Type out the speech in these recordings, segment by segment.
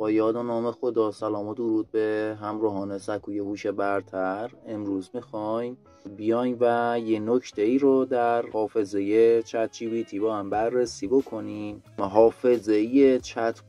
با یاد و نام خدا، سلام و درود به همراهان سکوی هوش برتر. امروز میخوایم بیایم و یه نکته ای رو در حافظه چت جی پی تی با هم بررسی بکنیم. حافظه چت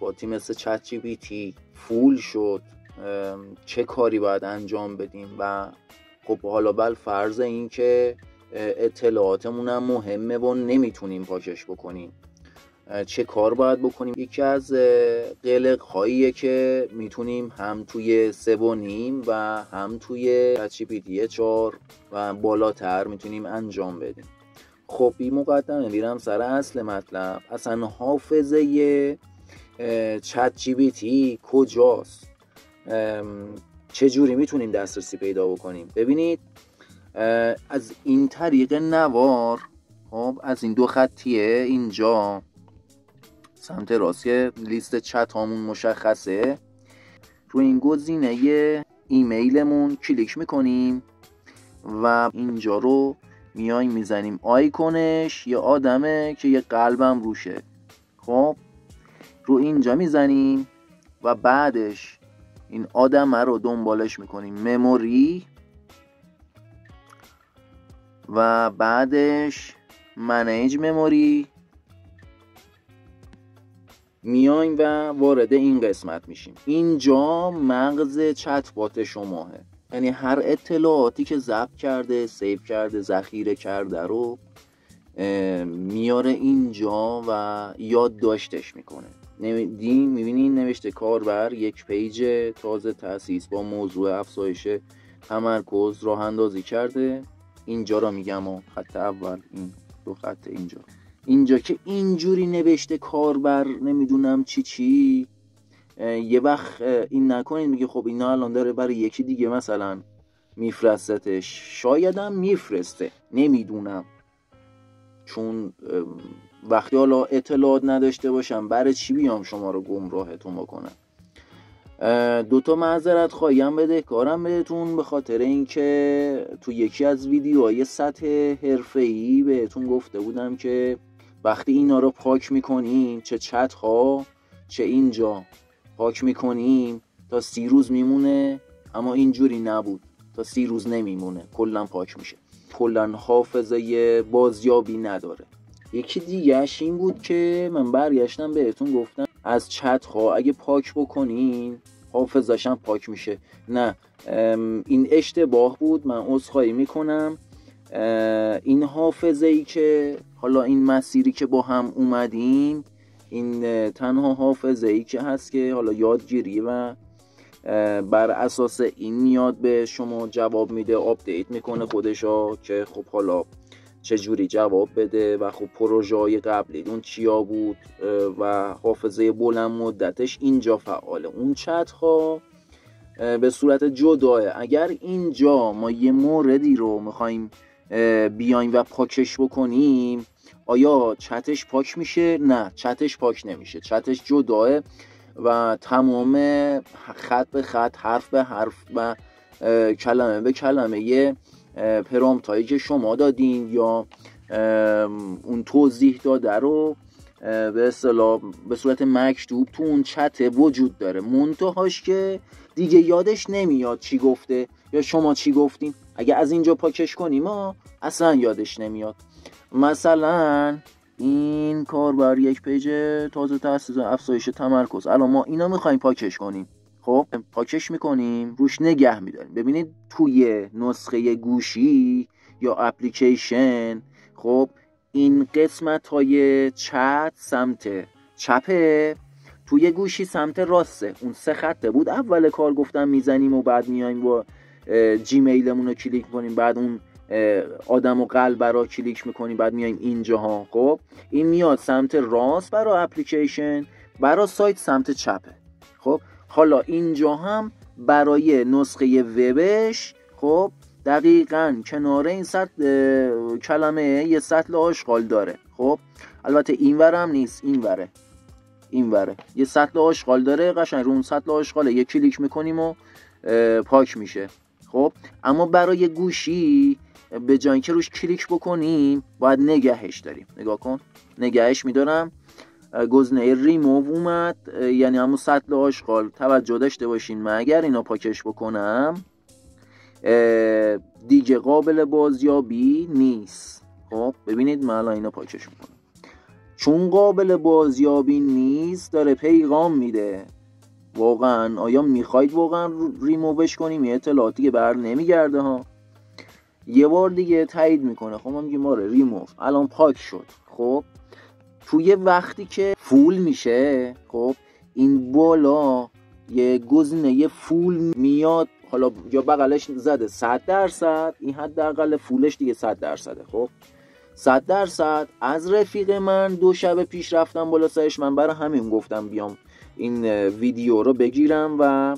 باتی مثل چت جی پی تی فول شد، چه کاری باید انجام بدیم؟ و خب حالا فرض این که اطلاعاتمون هم مهمه و نمیتونیم پاکش بکنیم، چه کار باید بکنیم؟ یکی از قلق هاییه که میتونیم هم توی 3.5 و هم توی چت جی پی تی 4 و بالاتر میتونیم انجام بدیم. خب این مقدمه میرم سر اصل مطلب. اصلا حافظه چت جی پی تی کجاست؟ چه جوری میتونیم دسترسی پیدا بکنیم؟ ببینید، از این طریق نوار، خب از این 2 خطیه اینجا سمت راست که لیست چت هامون مشخصه، رو این گزینه ایمیلمون کلیک میکنیم و اینجا رو میایم میزنیم آیکونش یه آدمه که یه قلبم روشه. خب رو اینجا میزنیم و بعدش این آدمه رو دنبالش میکنیم مموری و بعدش منیج مموری، میایم و وارد این قسمت میشیم. اینجا مغز چت بات شماه، یعنی هر اطلاعاتی که ضبط کرده، سیو کرده، ذخیره کرده رو میاره اینجا و یادداشتش میکنه. میبینین نوشته کاربر یک پیج تازه تأسیس با موضوع افزایش تمرکز راه اندازی کرده. اینجا رو میگم و خط اول، این 2 خط اینجا که اینجوری نوشته کاربر نمیدونم چی یه وقت این نکنید میگه خب اینا الان داره برای یکی دیگه مثلا میفرستتش. شاید هم میفرسته، نمیدونم، چون وقتی حالا اطلاعات نداشته باشم برای چی بیام شما رو گمراهتون بکنم. 2 معذرت خواهیم بدهکارم بهتون، به خاطر اینکه تو یکی از ویدیوهای سطح حرفه‌ای بهتون گفته بودم که وقتی اینا رو پاک میکنیم، چه چت ها چه اینجا پاک میکنیم، تا 30 روز میمونه. اما اینجوری نبود، تا 30 روز نمیمونه، کلا پاک میشه، کلا حافظه بازیابی نداره. یکی دیگهش این بود که من برگشتم بهتون گفتم از چت ها اگه پاک بکنین حافظش هم پاک میشه. نه، این اشتباه بود، من عذرخواهی میکنم. این حافظه ای که حالا این مسیری که با هم اومدیم، این تنها حافظه ای که هست که حالا یادگیری و بر اساس این میاد به شما جواب میده، آپدیت میکنه خودشا که خب حالا چجوری جواب بده و خب پروژه های قبلی اون چیا بود و حافظه بلند مدتش اینجا فعاله. اون چت ها به صورت جداه. اگر اینجا ما یه موردی رو میخوایم بیایم و پاکش بکنیم، آیا چتش پاک میشه؟ نه، چتش پاک نمیشه، چتش جداه و تمام خط به خط، حرف به حرف و کلمه به کلمه یه پرامپت هایی که شما دادین یا اون توضیح داده رو به اصطلاح به صورت مکتوب تو اون چت وجود داره، منتهاش که دیگه یادش نمیاد چی گفته یا شما چی گفتین. اگه از اینجا پاکش کنیم اصلا یادش نمیاد. مثلا این کاربر یک پیج تازه تأسیس افزایش تمرکز، الان ما اینا میخوایم پاکش کنیم. خب پاکش میکنیم، روش نگه میداریم. ببینید توی نسخه گوشی یا اپلیکیشن، خب این قسمت های چت سمت چپه، توی گوشی سمت راسته. اون 3 خطه بود اول کار گفتم میزنیم و بعد میایم و جیمیلمون رو کلیک کنیم، بعد اون آدم و قلب را کلیک میکنیم، بعد میایم اینجاها. خب این میاد سمت راست برای اپلیکیشن، برای سایت سمت چپه. خب حالا اینجا هم برای نسخه وبش، خب دقیقاً کنار این سطل کلمه یه سطل آشغال داره. خب البته این ور هم نیست، این وره یه سطل آشغال داره، قشنگ رو اون سطل آشغاله یه کلیک میکنیم و پاک میشه. خب اما برای گوشی به جای اینکه روش کلیک بکنیم باید نگهش داریم. نگاه کن، نگهش میدارم گزینه ریموو اومد، یعنی همون سطل آشغال. توجه داشته باشین من اگر اینا پاکش بکنم دیگه قابل بازیابی نیست. خب ببینید من الان اینا پاکش میکنم، چون قابل بازیابی نیست داره پیغام میده واقعا آیا میخواید واقعا ریمووش کنیم، یه اطلاعاتی که بر نمیگرده ها. یه بار دیگه تایید میکنه. خب ما میگیم آره ریموو الان پاک شد. خب توی وقتی که فول میشه، خب این بالا یه گزینه فول میاد، حالا یا بغلش زده 100%، این حداقل فولش دیگه 100%. خب 100% از رفیق من 2 شب پیش رفتم بالا سرش، من برای همین گفتم بیام این ویدیو رو بگیرم و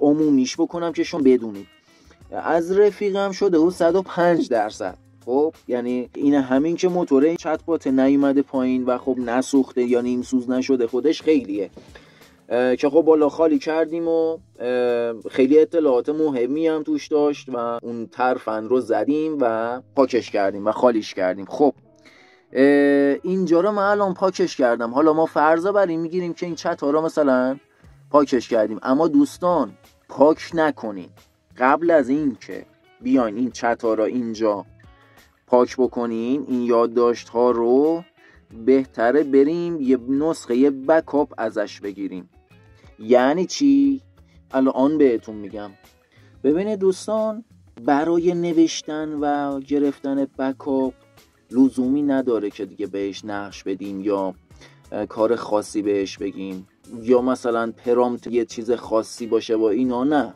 عمومیش بکنم که شما بدونید. از رفیقم شده و 105%. خب یعنی این همین که موتور این چت بات نیومده پایین و خب نسوخته یا نیم سوز نشده خودش خیلیه، که خب بالا خالی کردیم و خیلی اطلاعات مهمی هم توش داشت و اون ترفند رو زدیم و پاکش کردیم و خالیش کردیم. خب اینجا رو من الان پاکش کردم. حالا ما فرضا بر این میگیریم که این چت ها رو مثلا پاکش کردیم، اما دوستان پاک نکنین. قبل از این که بیاین این چت ها رو اینجا پاک بکنین، این یادداشت ها رو بهتره بریم یه نسخه بکاپ ازش بگیریم. یعنی چی؟ الان بهتون میگم. ببینید دوستان، برای نوشتن و گرفتن بکاپ لزومی نداره که دیگه بهش نقش بدیم یا کار خاصی بهش بگیم یا مثلا پرامپت یه چیز خاصی باشه با اینا. نه،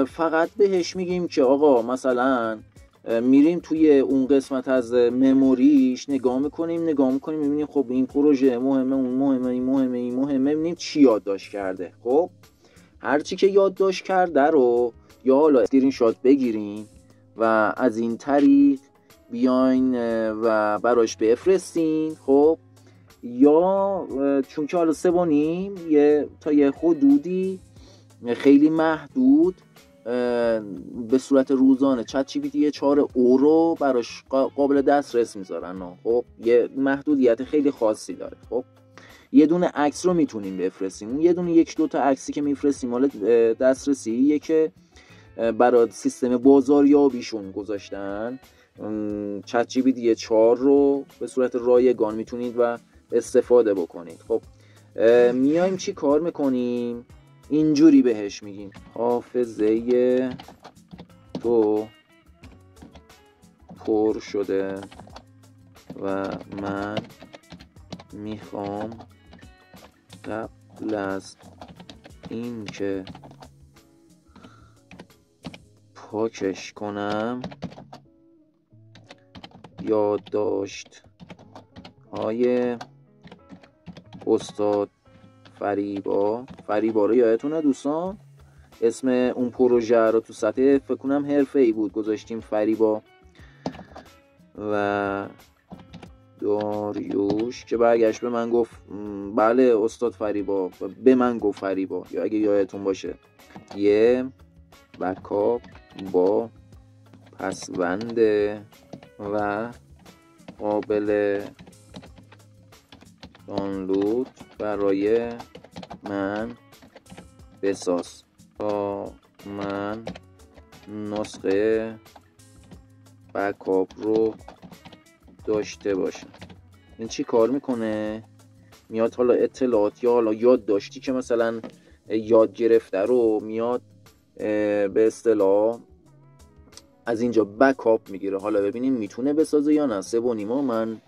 فقط بهش میگیم که آقا مثلا میریم توی اون قسمت از مموریش نگاه میکنیم میبینیم خب این پروژه مهمه، اون مهمه، این مهمه، این مهمه، ببینیم چی یادداشت کرده. خب هرچی که یادداشت کرده رو یا حالا اسکرین شات بگیریم و از این طریق بیاین و براش بفرستین. خب یا چون که حالا 3.5 تا یه حدودی خیلی محدود به صورت روزانه چت جی پی تی 4 اورو براش قابل دسترس میذارن. خب یه محدودیت خیلی خاصی داره. خب یه دونه عکس رو میتونیم بفرستیم، اون یه دونه 1-2 تا عکسی که میفرستیم مال دسترسیه که برای سیستم بازاریابیشون گذاشتن. چت جی پی تی 4 رو به صورت رایگان میتونید و استفاده بکنید. خب میایم چی کار میکنیم؟ اینجوری بهش میگیم حافظه تو پر شده و من میخوام قبل از این که پاکش کنم یادداشت های استاد فریبا رو یادتونه دوستان؟ اسم اون پروژه رو تو سطح فکر کنم حرفه‌ای بود گذاشتیم فریبا و داریوش که برگشت به من گفت بله استاد فریبا، به من گفت فریبا، یا اگه یادتون باشه یه بکاپ با پسوند و قابل دانلود برای من بساز تا من نسخه بکاپ رو داشته باشم. این چی کار میکنه؟ میاد حالا اطلاعات یا حالا یاد داشتی که مثلا یاد گرفته رو میاد به اصطلاح از اینجا بکاپ میگیره. حالا ببینیم میتونه بسازه یا نه. 3.5 من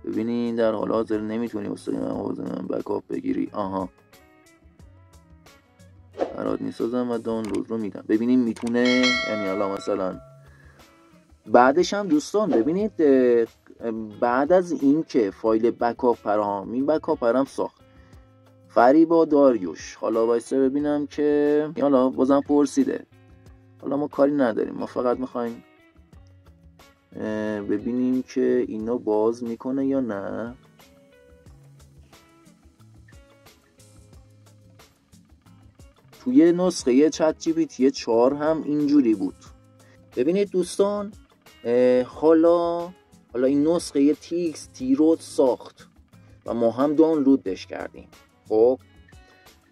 ببینین در حال حاضر نمیتونی استاد من بکاپ بگیری. آها برات میسازم و دانلود رو میدم. ببینیم میتونه، یعنی حالا مثلا بعدش هم دوستان ببینید بعد از این که فایل بکاپ این بکاپ هم ساخت فریبا داریوش، حالا وایسه ببینم که حالا بازم پرسیده، حالا ما کاری نداریم، ما فقط میخوایم ببینیم که اینو باز میکنه یا نه. توی نسخه چت جی پی تی 4 هم اینجوری بود. ببینید دوستان، حالا این نسخه TXT رو ساخت و ما هم دانلودش کردیم. خب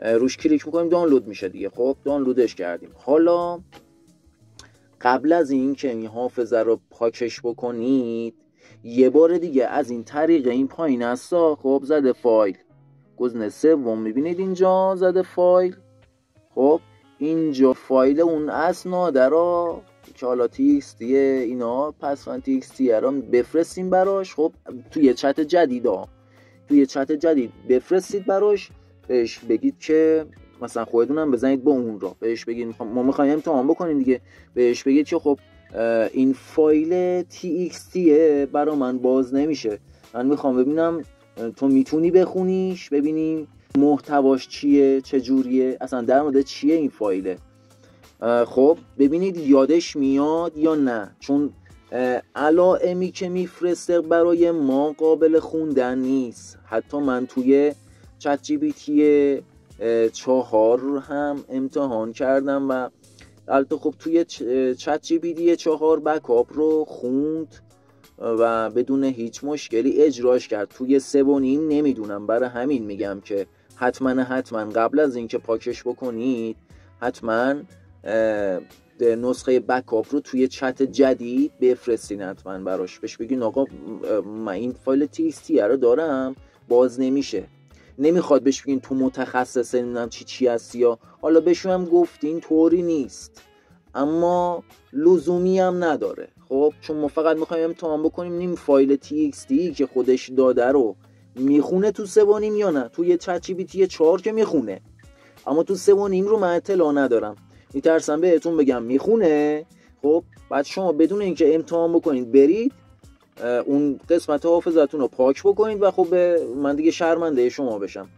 روش کلیک میکنیم دانلود میشه دیگه. خب دانلودش کردیم. حالا قبل از این که این حافظه رو پاکش بکنید یه بار دیگه از این طریق این پایین هستا خب زده فایل، گزینه سوم میبینید اینجا زده فایل. خب اینجا فایل اون اسناد رو که حالا txt اینا پس من txt رو بفرستیم براش. خب توی چت جدید بفرستید براش، بهش بگید که مثلا خودتونم بزنید با اون رو، بهش بگید ما میخوایم امتحان بکنیم دیگه، بهش بگید که خب این فایل txt برا من باز نمیشه، من میخوام ببینم تو میتونی بخونیش ببینیم محتواش چیه، چجوریه، اصلا در مورد چیه این فایله. خب ببینید یادش میاد یا نه، چون علائمی که میفرسته برای ما قابل خوندن نیست. حتی من توی چت جی پی تی 4 هم امتحان کردم و البته خب توی چت جی پی تی 4 بکاپ رو خوند و بدون هیچ مشکلی اجراش کرد. توی 3.5 نمیدونم، برای همین میگم که حتما قبل از اینکه پاکش بکنید حتما نسخه بکاپ رو توی چت جدید بفرستین، حتما براش بهش بگین آقا من این فایل txt رو دارم باز نمیشه. نمیخواد بهش بگین تو متخصص نمیدونم چی هستی، یا حالا بهشون هم گفتین طوری نیست اما لزومی هم نداره. خب چون ما فقط میخوایم امتحان بکنیم نیم فایل txt که خودش داده رو میخونه تو 3.5 یا نه. توی چت جی پی تی 4 که میخونه، اما تو 3.5 رو من اطلاع ندارم، میترسم بهتون بگم میخونه. خب بعد شما بدون اینکه امتحان بکنید برید اون قسمت حافظتون رو پاک بکنید و خب من دیگه شرمنده شما بشم.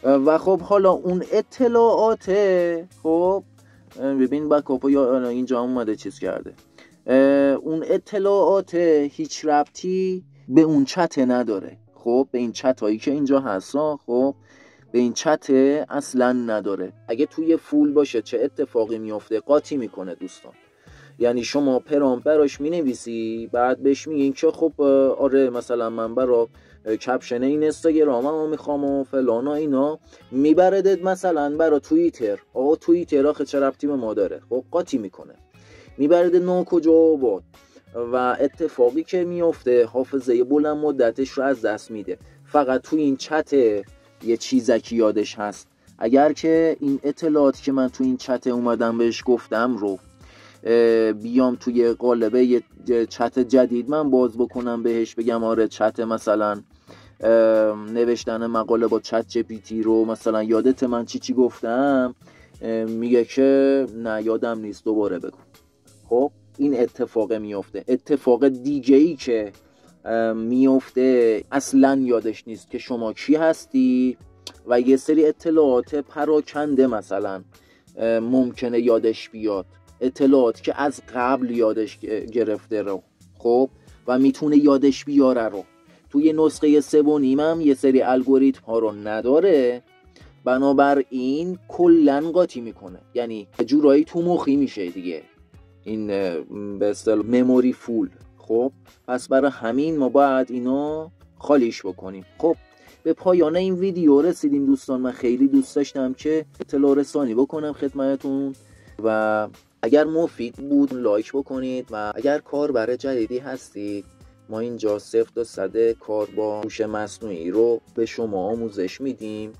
و خب حالا اون اطلاعات، خب ببین بکاپ یا اینجا اومده چیز کرده، اون اطلاعات هیچ ربطی به اون چت نداره. خب به این چت هایی که اینجا هستا، خب به این چت اصلا نداره. اگه توی فول باشه چه اتفاقی میفته؟ قاطی میکنه دوستان. یعنی شما پرامپت براش مینویسی، بعد بهش میگین که خب آره مثلا من برا کپشن این اینستاگرامم میخوام و فلان و اینا، میبردت مثلا برا توییتر. آقا توییتر آخه چه ربطی به ما داره؟ خب قاطی میکنه، میبرده نو کجا آباد و اتفاقی که میفته حافظه بلند مدتش رو از دست میده. فقط توی این چت یه چیزکی یادش هست. اگر که این اطلاعاتی که من توی این چت اومدم بهش گفتم رو بیام توی قالب یه چت جدید من باز بکنم بهش بگم آره چت مثلا نوشتن مقاله با چت جی پی تی رو مثلا یادت من چی گفتم، میگه که نه یادم نیست دوباره بگو. خب این اتفاق میفته. اتفاق دیگه ای که میفته اصلا یادش نیست که شما کی هستی و یه سری اطلاعات پراکنده مثلا ممکنه یادش بیاد، اطلاعات که از قبل یادش گرفته رو. خب و میتونه یادش بیاره رو. توی نسخه 3.5 هم یه سری الگوریتم ها رو نداره، بنابراین کلن قاطی میکنه، یعنی جورایی تو مخی میشه دیگه این به اصطلاح مموری فول. خب پس برای همین ما باید اینو خالیش بکنیم. خب به پایان این ویدیو رسیدیم دوستان. من خیلی دوست داشتم که اطلاع رسانی بکنم خدمتتون و اگر مفید بود لایک بکنید و اگر کاربر جدیدی هستید ما اینجا 0 تا 100 کار با هوش مصنوعی رو به شما آموزش میدیم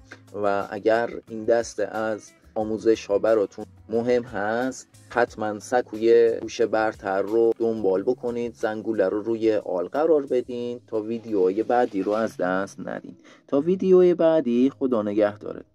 و اگر این دسته از آموزش ها براتون مهم هست حتما سکوی هوش برتر رو دنبال بکنید، زنگوله رو روی آل قرار بدین تا ویدیوهای بعدی رو از دست ندین. تا ویدیوهای بعدی خدا نگهدارت.